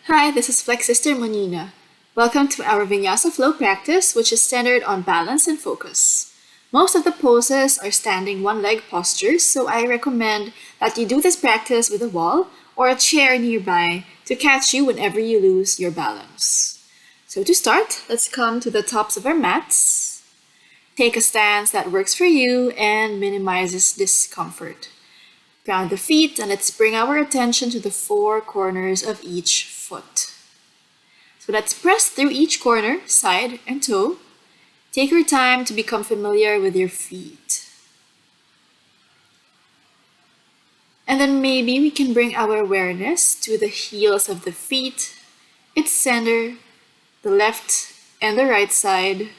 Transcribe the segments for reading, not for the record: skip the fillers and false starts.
Hi, this is Flex Sister Monina. Welcome to our Vinyasa flow practice, which is centered on balance and focus. Most of the poses are standing one leg postures, so I recommend that you do this practice with a wall or a chair nearby to catch you whenever you lose your balance. So to start, let's come to the tops of our mats. Take a stance that works for you and minimizes discomfort. Ground the feet and let's bring our attention to the four corners of each foot. So let's press through each corner, side and toe. Take your time to become familiar with your feet. And then maybe we can bring our awareness to the heels of the feet, its center, the left and the right side,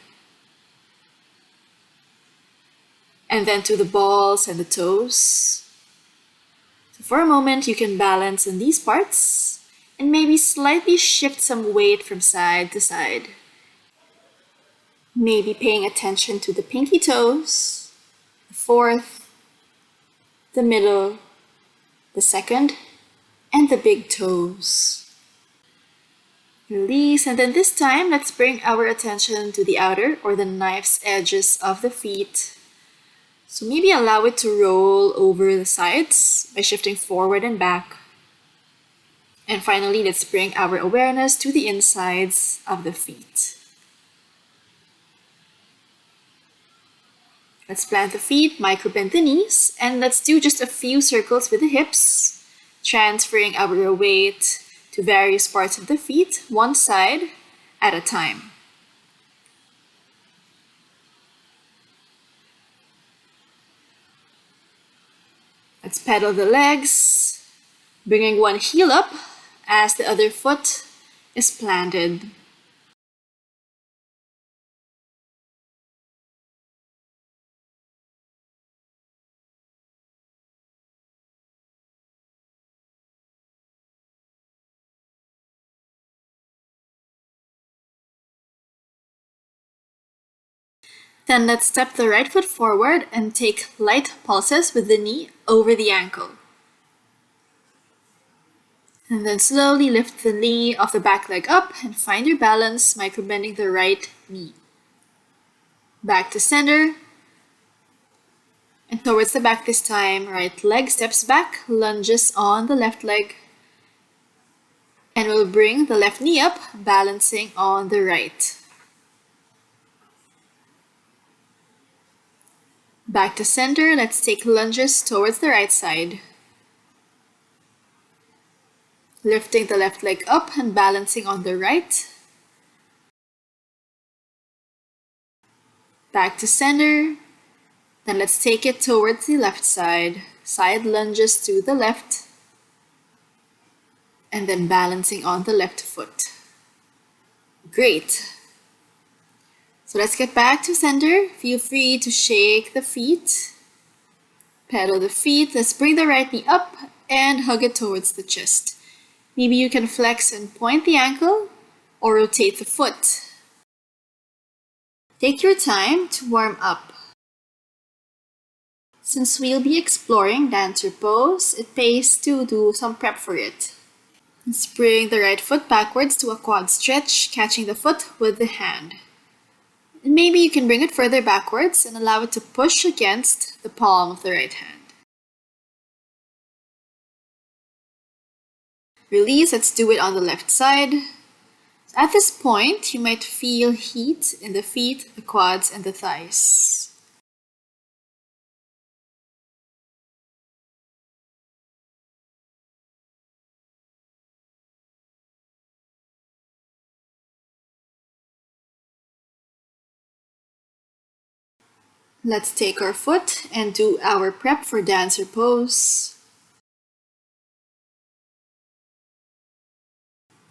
and then to the balls and the toes. So for a moment, you can balance in these parts and maybe slightly shift some weight from side to side. Maybe paying attention to the pinky toes, the fourth, the middle, the second, and the big toes. Release, and then this time, let's bring our attention to the outer or the knife's edges of the feet. So maybe allow it to roll over the sides by shifting forward and back. And finally, let's bring our awareness to the insides of the feet. Let's plant the feet, micro-bend the knees, and let's do just a few circles with the hips, transferring our weight to various parts of the feet, one side at a time. Let's pedal the legs, bringing one heel up as the other foot is planted. Then let's step the right foot forward and take light pulses with the knee over the ankle. And then slowly lift the knee of the back leg up and find your balance, micro-bending the right knee. Back to center. And towards the back this time, right leg steps back, lunges on the left leg. And we'll bring the left knee up, balancing on the right. Back to center, let's take lunges towards the right side. Lifting the left leg up and balancing on the right. Back to center. Then let's take it towards the left side. Side lunges to the left. And then balancing on the left foot. Great. So let's get back to center. Feel free to shake the feet. Pedal the feet. Let's bring the right knee up and hug it towards the chest. Maybe you can flex and point the ankle or rotate the foot. Take your time to warm up. Since we'll be exploring dancer pose, it pays to do some prep for it. Let's bring the right foot backwards to a quad stretch, catching the foot with the hand. And maybe you can bring it further backwards and allow it to push against the palm of the right hand. Release, let's do it on the left side. At this point, you might feel heat in the feet, the quads, and the thighs. Let's take our foot and do our prep for dancer pose.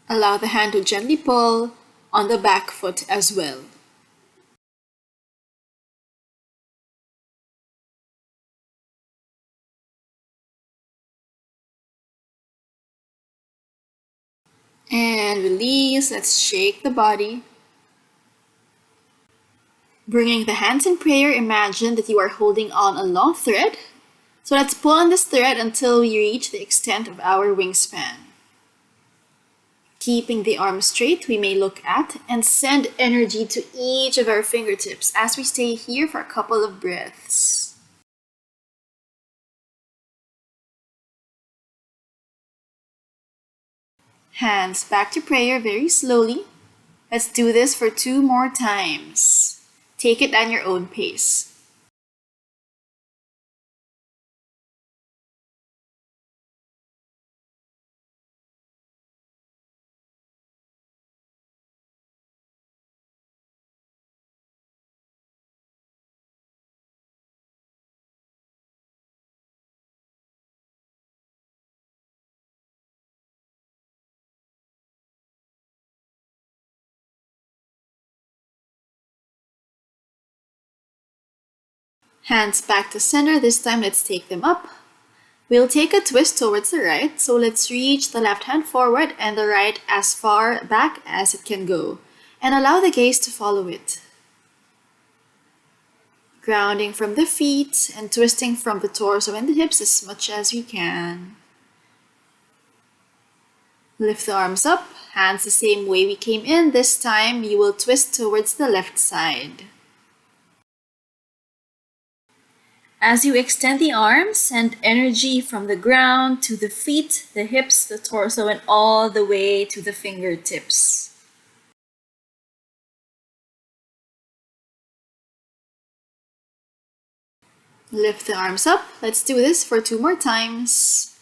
Allow the hand to gently pull on the back foot as well. And release, let's shake the body. Bringing the hands in prayer, imagine that you are holding on a long thread. So let's pull on this thread until we reach the extent of our wingspan. Keeping the arms straight, we may look at and send energy to each of our fingertips as we stay here for a couple of breaths. Hands back to prayer very slowly. Let's do this for 2 more times. Take it at your own pace. Hands back to center. This time, let's take them up. We'll take a twist towards the right, so let's reach the left hand forward and the right as far back as it can go, and allow the gaze to follow it. Grounding from the feet and twisting from the torso and the hips as much as we can. Lift the arms up, hands the same way we came in. This time, you will twist towards the left side. As you extend the arms, send energy from the ground to the feet, the hips, the torso, and all the way to the fingertips. Lift the arms up. Let's do this for 2 more times.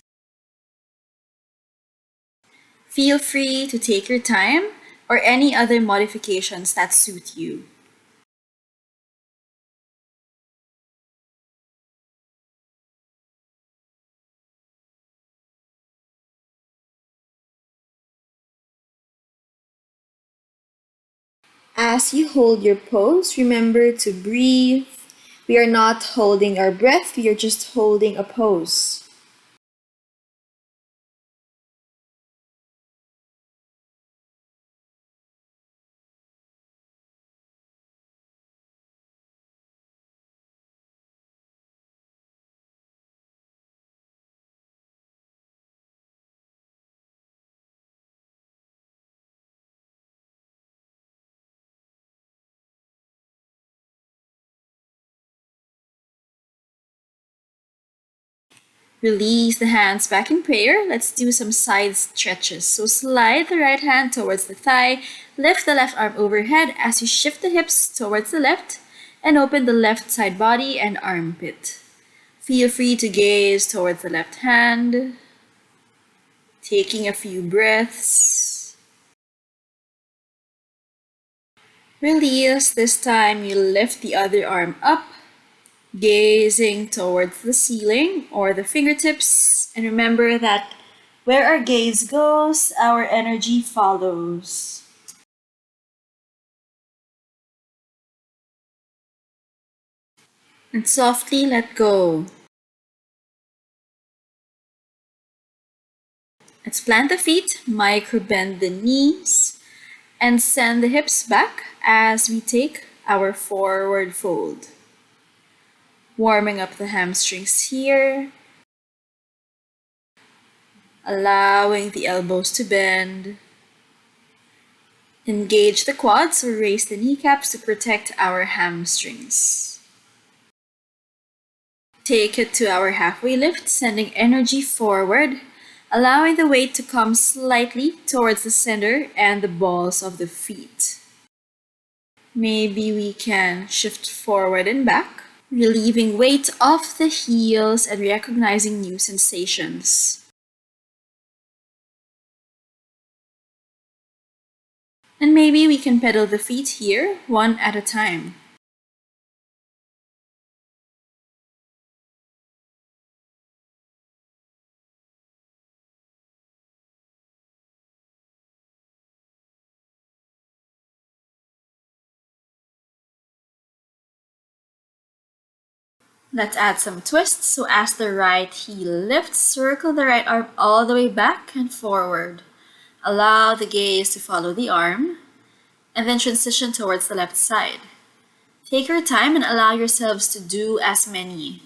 Feel free to take your time or any other modifications that suit you. As you hold your pose, remember to breathe. We are not holding our breath, we are just holding a pose. Release the hands back in prayer. Let's do some side stretches. So slide the right hand towards the thigh, lift the left arm overhead as you shift the hips towards the left, and open the left side body and armpit. Feel free to gaze towards the left hand, taking a few breaths. Release. This time you lift the other arm up, gazing towards the ceiling or the fingertips. And remember that where our gaze goes, our energy follows. And softly let go. Let's plant the feet, micro bend the knees, and send the hips back as we take our forward fold. Warming up the hamstrings here. Allowing the elbows to bend. Engage the quads or raise the kneecaps to protect our hamstrings. Take it to our halfway lift, sending energy forward, allowing the weight to come slightly towards the center and the balls of the feet. Maybe we can shift forward and back, relieving weight off the heels and recognizing new sensations. And maybe we can pedal the feet here, one at a time. Let's add some twists. So as the right heel lifts, circle the right arm all the way back and forward. Allow the gaze to follow the arm, and then transition towards the left side. Take your time and allow yourselves to do as many.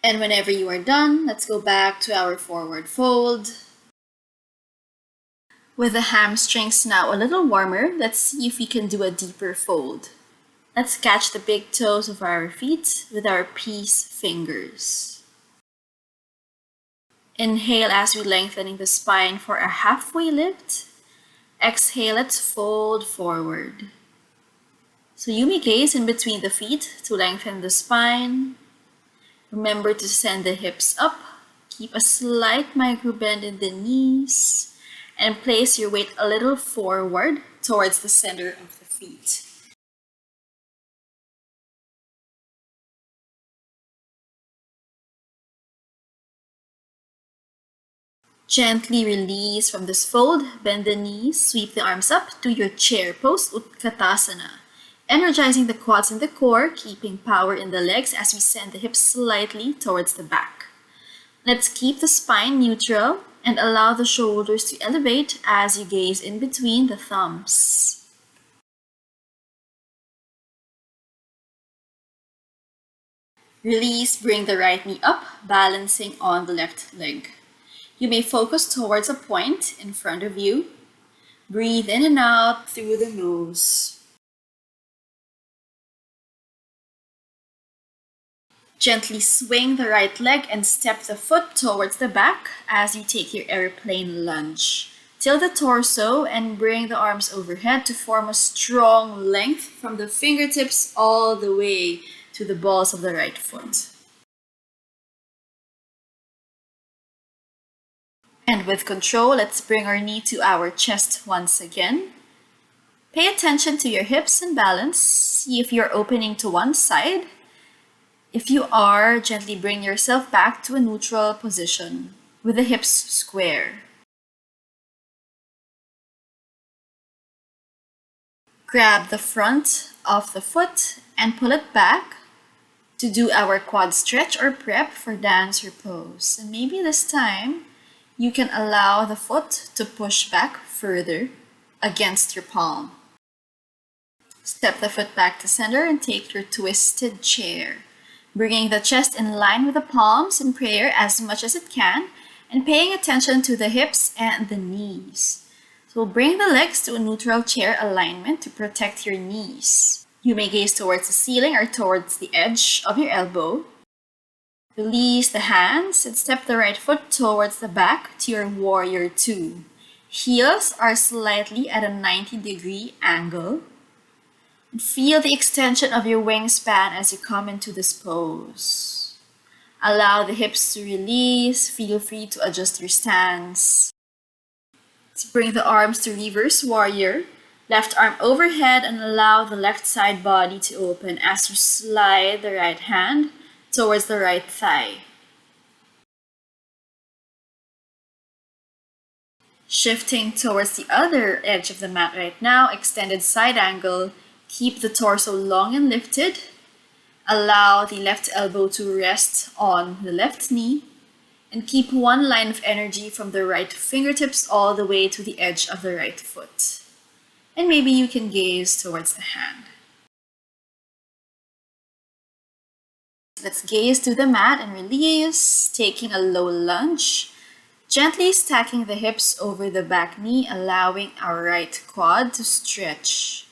And whenever you are done, let's go back to our forward fold. With the hamstrings now a little warmer, let's see if we can do a deeper fold. Let's catch the big toes of our feet with our peace fingers. Inhale as we lengthening the spine for a halfway lift. Exhale, let's fold forward. So you may gaze in between the feet to lengthen the spine. Remember to send the hips up. Keep a slight micro bend in the knees. And place your weight a little forward towards the center of the feet. Gently release from this fold, bend the knees, sweep the arms up to your chair pose, Utkatasana. Energizing the quads and the core, keeping power in the legs as we send the hips slightly towards the back. Let's keep the spine neutral and allow the shoulders to elevate as you gaze in between the thumbs. Release, bring the right knee up, balancing on the left leg. You may focus towards a point in front of you. Breathe in and out through the nose. Gently swing the right leg and step the foot towards the back as you take your airplane lunge. Tilt the torso and bring the arms overhead to form a strong length from the fingertips all the way to the balls of the right foot. And with control, let's bring our knee to our chest once again. Pay attention to your hips and balance. See if you're opening to one side. If you are, gently bring yourself back to a neutral position with the hips square. Grab the front of the foot and pull it back to do our quad stretch or prep for dancer pose. And maybe this time, you can allow the foot to push back further against your palm. Step the foot back to center and take your twisted chair. Bringing the chest in line with the palms in prayer as much as it can, and paying attention to the hips and the knees. So bring the legs to a neutral chair alignment to protect your knees. You may gaze towards the ceiling or towards the edge of your elbow. Release the hands and step the right foot towards the back to your warrior two. Heels are slightly at a 90-degree angle. Feel the extension of your wingspan as you come into this pose. Allow the hips to release. Feel free to adjust your stance. Let's bring the arms to reverse warrior. Left arm overhead and allow the left side body to open as you slide the right hand towards the right thigh. Shifting towards the other edge of the mat right now, extended side angle. Keep the torso long and lifted. Allow the left elbow to rest on the left knee. And keep one line of energy from the right fingertips all the way to the edge of the right foot. And maybe you can gaze towards the hand. Let's gaze to the mat and release, taking a low lunge. Gently stacking the hips over the back knee, allowing our right quad to stretch.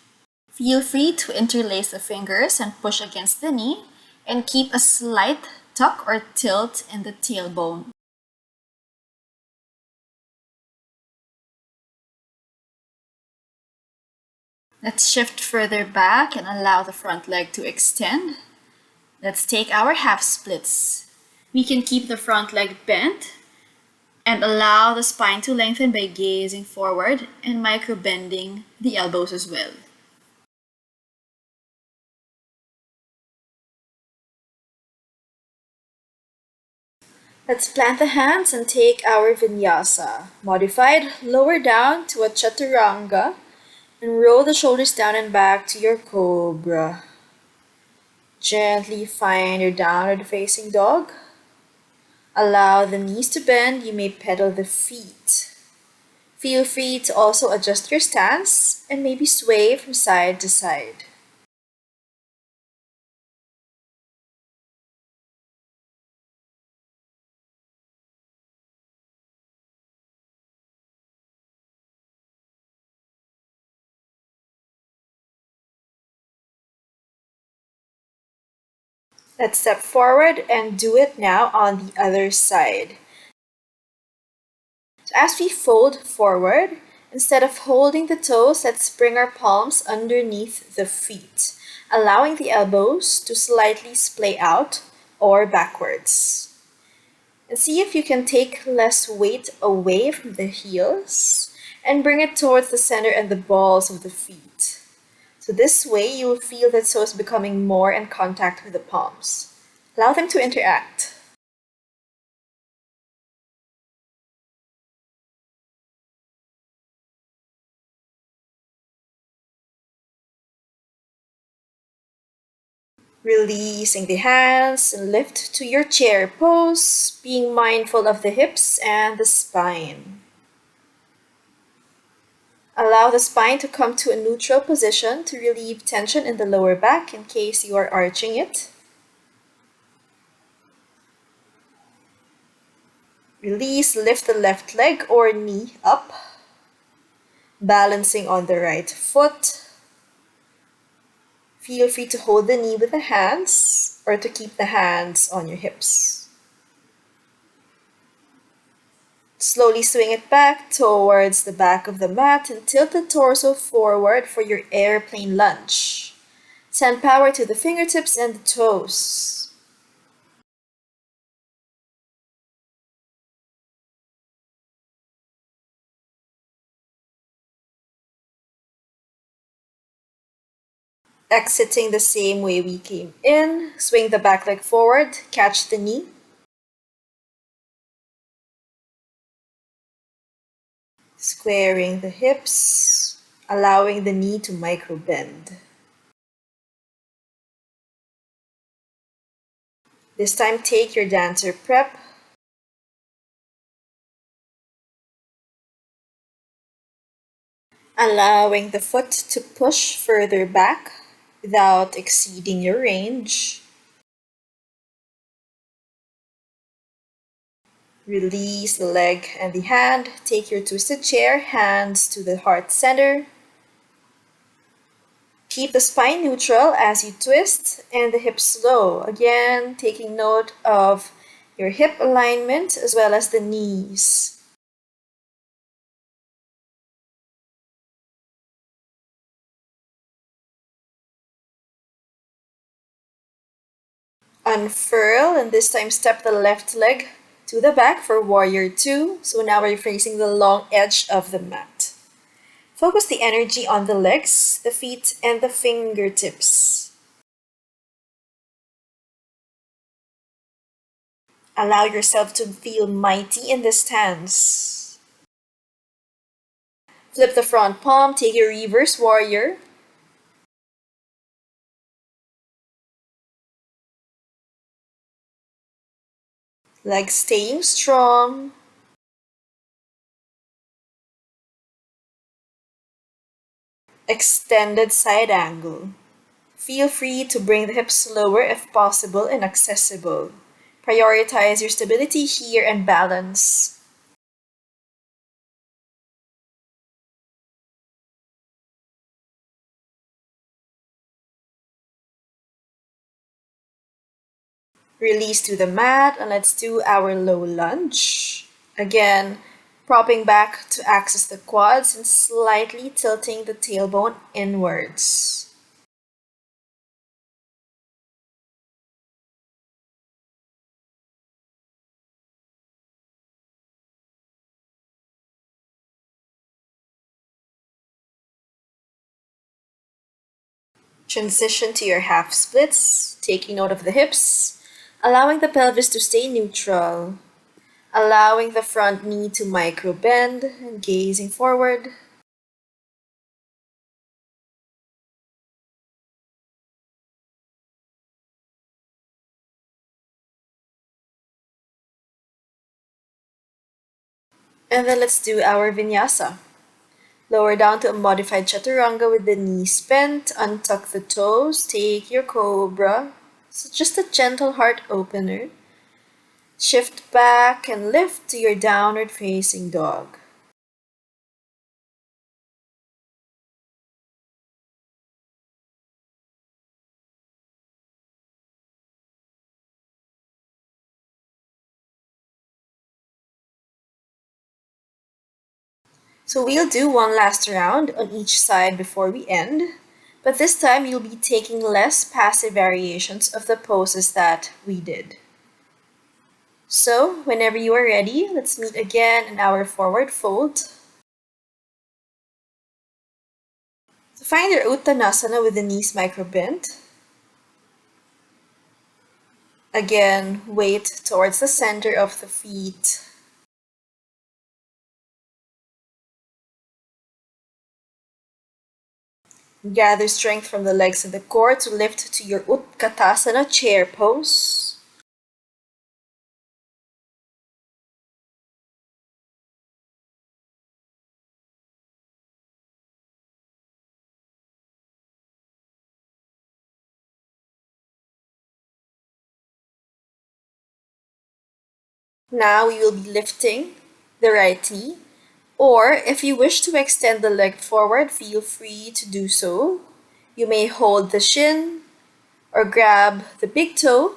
Feel free to interlace the fingers and push against the knee and keep a slight tuck or tilt in the tailbone. Let's shift further back and allow the front leg to extend. Let's take our half splits. We can keep the front leg bent and allow the spine to lengthen by gazing forward and micro bending the elbows as well. Let's plant the hands and take our Vinyasa. Modified, lower down to a Chaturanga and roll the shoulders down and back to your Cobra. Gently find your downward facing dog. Allow the knees to bend. You may pedal the feet. Feel free to also adjust your stance and maybe sway from side to side. Let's step forward and do it now on the other side. So as we fold forward, instead of holding the toes, let's bring our palms underneath the feet, allowing the elbows to slightly splay out or backwards. And see if you can take less weight away from the heels and bring it towards the center and the balls of the feet. So this way, you will feel the toes becoming more in contact with the palms. Allow them to interact. Releasing the hands and lift to your chair pose, being mindful of the hips and the spine. Allow the spine to come to a neutral position to relieve tension in the lower back in case you are arching it. Release, lift the left leg or knee up, balancing on the right foot. Feel free to hold the knee with the hands or to keep the hands on your hips. Slowly swing it back towards the back of the mat and tilt the torso forward for your airplane lunge. Send power to the fingertips and the toes. Exiting the same way we came in, swing the back leg forward, catch the knee. Squaring the hips, allowing the knee to micro bend. This time, take your dancer prep. Allowing the foot to push further back without exceeding your range. Release the leg and the hand. Take your twisted chair, hands to the heart center. Keep the spine neutral as you twist and the hips low. Again, taking note of your hip alignment as well as the knees. Unfurl and this time step the left leg to the back for warrior two. So now we're facing the long edge of the mat. Focus the energy on the legs, the feet, and the fingertips. Allow yourself to feel mighty in this stance. Flip the front palm, take your reverse warrior. Legs staying strong. Extended side angle. Feel free to bring the hips lower if possible and accessible. Prioritize your stability here and balance. Release to the mat and let's do our low lunge. Again, propping back to access the quads and slightly tilting the tailbone inwards. Transition to your half splits, taking note of the hips, allowing the pelvis to stay neutral, allowing the front knee to micro bend and gazing forward. And then let's do our vinyasa. Lower down to a modified chaturanga with the knees bent, untuck the toes, take your cobra. So just a gentle heart opener. Shift back and lift to your downward facing dog. So we'll do one last round on each side before we end, but this time you'll be taking less passive variations of the poses that we did. So whenever you are ready, let's meet again in our forward fold. So find your Uttanasana with the knees micro bent. Again, weight towards the center of the feet. Gather strength from the legs and the core to lift to your Utkatasana chair pose. Now we will be lifting the right knee, or if you wish to extend the leg forward, feel free to do so. You may hold the shin or grab the big toe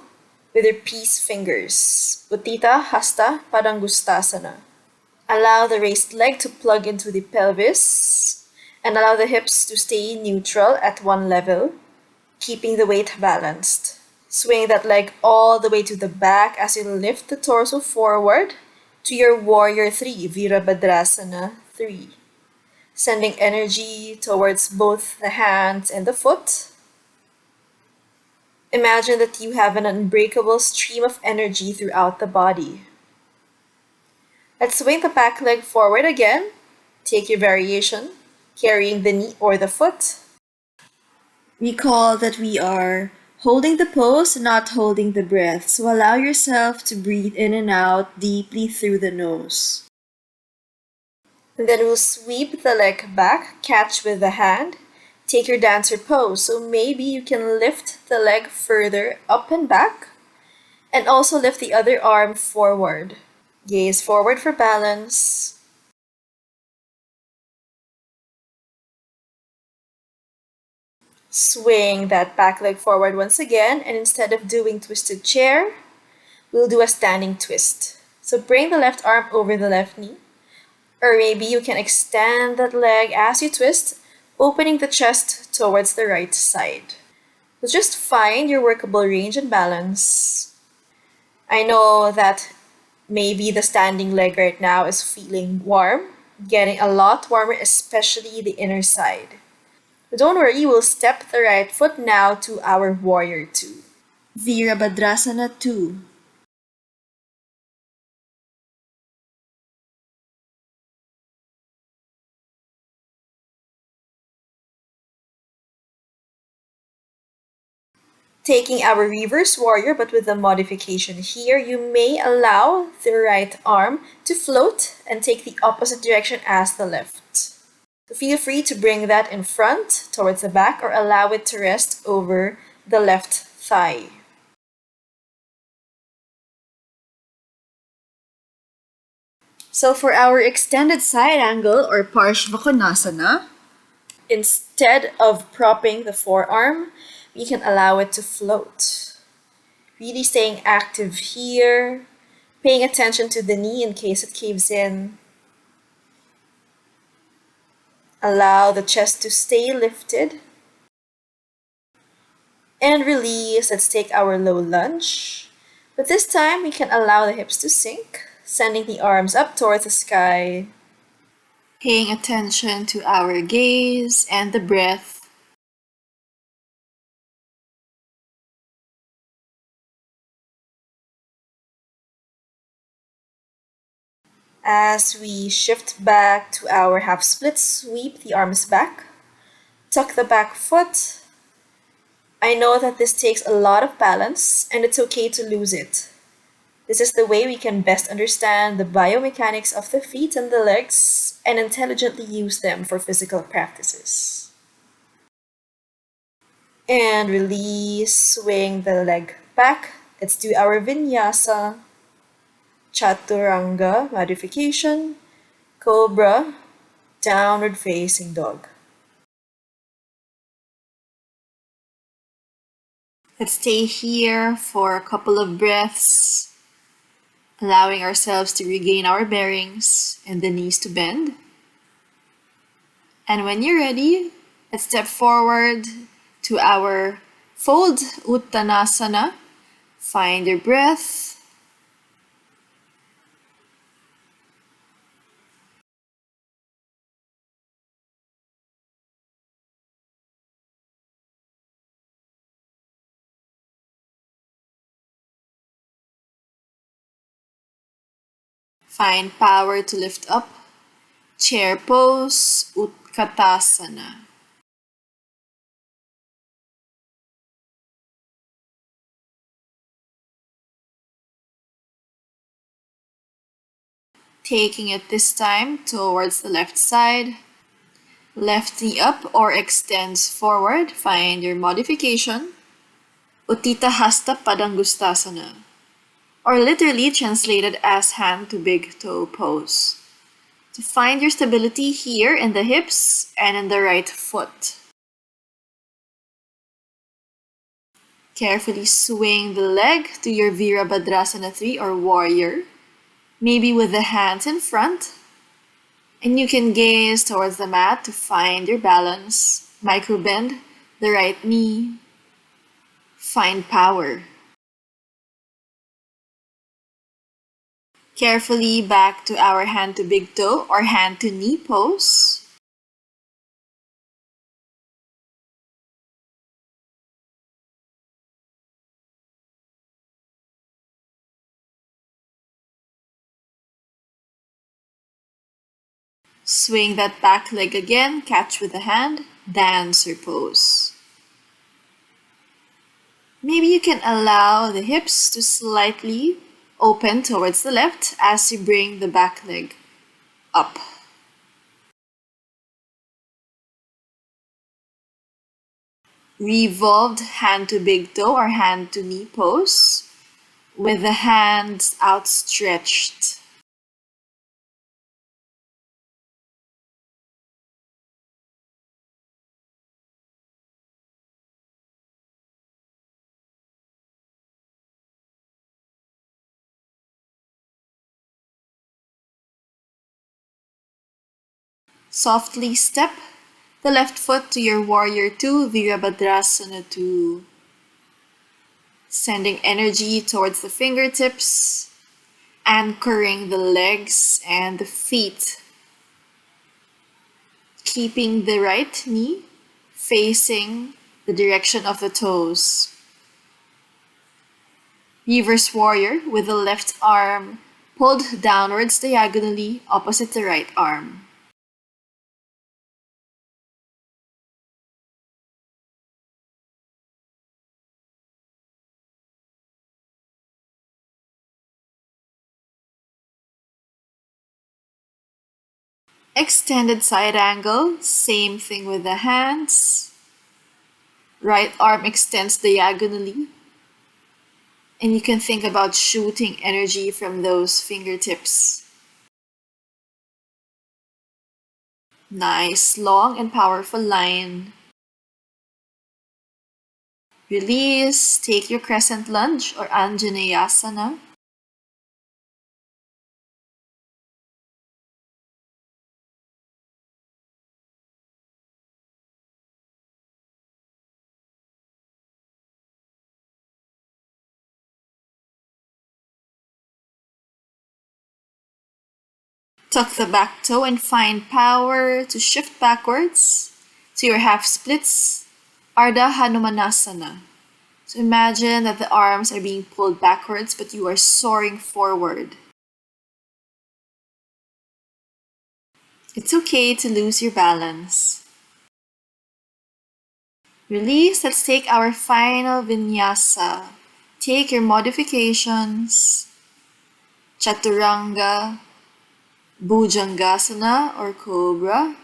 with your peace fingers. Uttita Hasta Padangustasana. Allow the raised leg to plug into the pelvis and allow the hips to stay neutral at one level, keeping the weight balanced. Swing that leg all the way to the back as you lift the torso forward to your Warrior 3, Virabhadrasana 3. Sending energy towards both the hands and the foot. Imagine that you have an unbreakable stream of energy throughout the body. Let's swing the back leg forward again. Take your variation, carrying the knee or the foot. Recall that we are holding the pose, not holding the breath. So allow yourself to breathe in and out deeply through the nose. And then we'll sweep the leg back, catch with the hand. Take your dancer pose. So maybe you can lift the leg further up and back. And also lift the other arm forward. Gaze forward for balance. Swing that back leg forward once again, and instead of doing twisted chair, we'll do a standing twist. So bring the left arm over the left knee, or maybe you can extend that leg as you twist, opening the chest towards the right side. So just find your workable range and balance. I know that maybe the standing leg right now is feeling warm, getting a lot warmer, especially the inner side. But don't worry, we'll step the right foot now to our Warrior 2. Virabhadrasana 2. Taking our reverse warrior, but with a modification here, you may allow the right arm to float and take the opposite direction as the left. So feel free to bring that in front towards the back or allow it to rest over the left thigh. So for our extended side angle or Parshvakonasana, instead of propping the forearm, we can allow it to float. Really staying active here, paying attention to the knee in case it caves in. Allow the chest to stay lifted. And release. Let's take our low lunge. But this time, we can allow the hips to sink, sending the arms up towards the sky. Paying attention to our gaze and the breath. As we shift back to our half split, sweep the arms back. Tuck the back foot. I know that this takes a lot of balance and it's okay to lose it. This is the way we can best understand the biomechanics of the feet and the legs and intelligently use them for physical practices. And release, swing the leg back. Let's do our Vinyasa, Chaturanga modification, Cobra, downward facing dog. Let's stay here for a couple of breaths, allowing ourselves to regain our bearings and the knees to bend. And when you're ready, let's step forward to our fold Uttanasana. Find your breath. Find power to lift up. Chair pose, Utkatasana. Taking it this time towards the left side. Left knee up or extends forward. Find your modification. Uttita Hasta Padangustasana, or literally translated as hand to big toe pose. To find your stability here in the hips and in the right foot. Carefully swing the leg to your Virabhadrasana 3 or warrior, maybe with the hands in front. And you can gaze towards the mat to find your balance. Micro bend the right knee. Find power. Carefully back to our hand to big toe or hand to knee pose. Swing that back leg again, catch with the hand, dancer pose. Maybe you can allow the hips to slightly open towards the left as you bring the back leg up. Revolved hand to big toe or hand to knee pose with the hands outstretched. Softly step the left foot to your warrior 2, Virabhadrasana 2. Sending energy towards the fingertips, anchoring the legs and the feet. Keeping the right knee facing the direction of the toes. Reverse warrior with the left arm pulled downwards diagonally opposite the right arm. Extended side angle, same thing with the hands. Right arm extends diagonally. And you can think about shooting energy from those fingertips. Nice, long and powerful line. Release, take your crescent lunge or Anjaneyasana. Tuck the back toe and find power to shift backwards to your half splits, Ardha Hanumanasana. So imagine that the arms are being pulled backwards, but you are soaring forward. It's okay to lose your balance. Release. Let's take our final vinyasa. Take your modifications. Chaturanga, Bhujangasana or Cobra,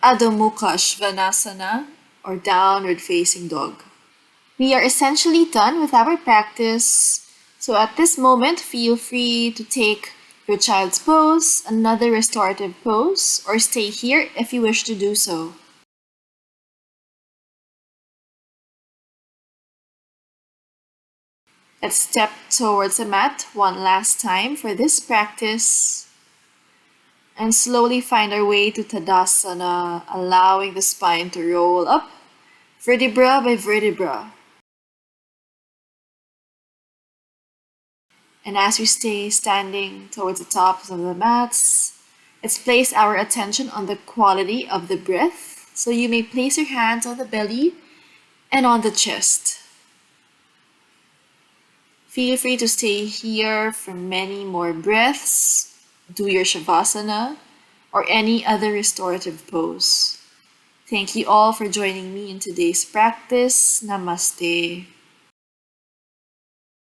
Adho Mukha Svanasana or Downward Facing Dog. We are essentially done with our practice, so at this moment feel free to take your child's pose, another restorative pose, or stay here if you wish to do so. Let's step towards the mat one last time for this practice. And slowly find our way to Tadasana, allowing the spine to roll up, vertebra by vertebra. And as we stay standing towards the tops of the mats, let's place our attention on the quality of the breath. So you may place your hands on the belly and on the chest. Feel free to stay here for many more breaths. Do your Shavasana or any other restorative pose. Thank you all for joining me in today's practice. Namaste.